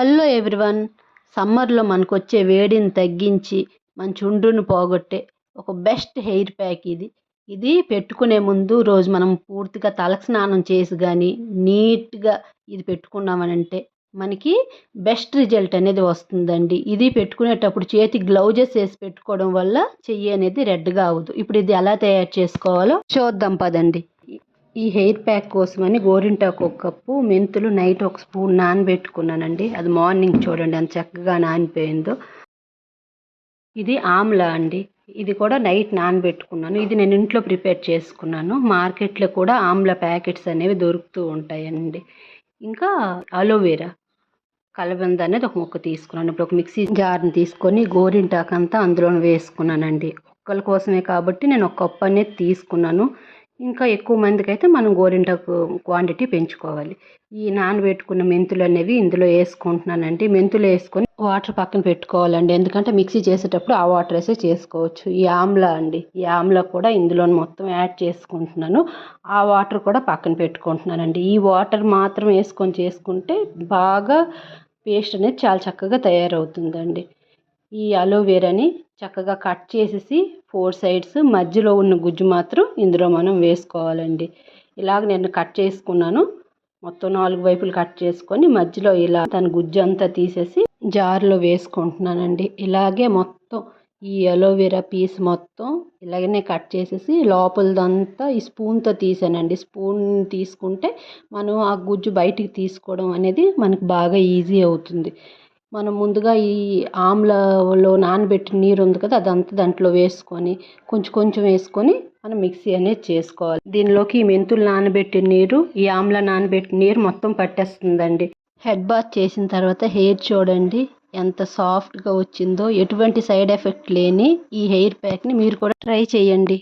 Hello everyone. సమ్మర్లో మనకు వచ్చే వేడిని తగ్గించి మన చుండ్రుని పోగొట్టే ఒక బెస్ట్ హెయిర్ ప్యాక్ ఇది పెట్టుకునే ముందు రోజు మనం పూర్తిగా తలకు స్నానం చేసి కానీ నీట్గా ఇది పెట్టుకున్నామనంటే మనకి బెస్ట్ రిజల్ట్ అనేది వస్తుందండి. ఇది పెట్టుకునేటప్పుడు చేతి గ్లౌజెస్ వేసి పెట్టుకోవడం వల్ల చెయ్యి అనేది రెడ్గా అవ్వదు. ఇప్పుడు ఇది ఎలా తయారు చేసుకోవాలో చూద్దాం పదండి. ఈ హెయిర్ ప్యాక్ కోసమని గోరింటాకు ఒక కప్పు, మెంతులు నైట్ ఒక స్పూన్ నానబెట్టుకున్నానండి. అది మార్నింగ్ చూడండి ఎంత చక్కగా నానిపోయిందో. ఇది ఆమ్లా అండి. ఇది కూడా నైట్ నానబెట్టుకున్నాను. ఇది నేను ఇంట్లో ప్రిపేర్ చేసుకున్నాను. మార్కెట్లో కూడా ఆమ్లా ప్యాకెట్స్ అనేవి దొరుకుతూ ఉంటాయండి. ఇంకా అలోవెరా కలబంద అనేది ఒక ముక్క తీసుకున్నాను. ఇప్పుడు ఒక మిక్సీ జార్ని తీసుకొని గోరింటాకు అంతా అందులో వేసుకున్నానండి. ఒక్కరి కోసమే కాబట్టి నేను ఒక కప్పు అనేది తీసుకున్నాను. ఇంకా ఎక్కువ మందికి అయితే మనం గోరింటాకు క్వాంటిటీ పెంచుకోవాలి. ఈ నానబెట్టుకున్న మెంతులు అనేవి ఇందులో వేసుకుంటున్నానండి. మెంతులు వేసుకొని వాటర్ పక్కన పెట్టుకోవాలండి. ఎందుకంటే మిక్సీ చేసేటప్పుడు ఆ వాటర్ వేసే చేసుకోవచ్చు. ఈ ఆమ్లా అండి, ఈ ఆమ్లా కూడా ఇందులో మొత్తం యాడ్ చేసుకుంటున్నాను. ఆ వాటర్ కూడా పక్కన పెట్టుకుంటున్నానండి. ఈ వాటర్ మాత్రం వేసుకొని చేసుకుంటే బాగా పేస్ట్ అనేది చాలా చక్కగా తయారవుతుందండి. ఈ అలోవెరాని చక్కగా కట్ చేసేసి 4 సైడ్స్ మధ్యలో ఉన్న గుజ్జు మాత్రం ఇందులో మనం వేసుకోవాలండి. ఇలాగ నేను కట్ చేసుకున్నాను. మొత్తం 4 వైపులు కట్ చేసుకొని మధ్యలో ఇలా దాని గుజ్జు అంతా తీసేసి జార్లో వేసుకుంటున్నానండి. ఇలాగే మొత్తం ఈ అలోవెరా పీస్ మొత్తం ఇలాగనే కట్ చేసేసి లోపలదంతా ఈ స్పూన్తో తీసానండి. స్పూన్ తీసుకుంటే మనం ఆ గుజ్జు బయటికి తీసుకోవడం అనేది మనకు బాగా ఈజీ అవుతుంది. మనం ముందుగా ఈ ఆమ్లాలో నానబెట్టిన నీరు ఉంది కదా, అదంతా దాంట్లో వేసుకొని కొంచెం కొంచెం వేసుకొని మనం మిక్సీ అనేది చేసుకోవాలి. దీనిలోకి ఈ మెంతులు నానబెట్టిన నీరు, ఈ ఆమ్లా నానబెట్టిన నీరు మొత్తం పట్టేస్తుందండి. హెడ్ బాత్ చేసిన తర్వాత హెయిర్ చూడండి ఎంత సాఫ్ట్గా వచ్చిందో. ఎటువంటి సైడ్ ఎఫెక్ట్ లేని ఈ హెయిర్ ప్యాక్ని మీరు కూడా ట్రై చేయండి.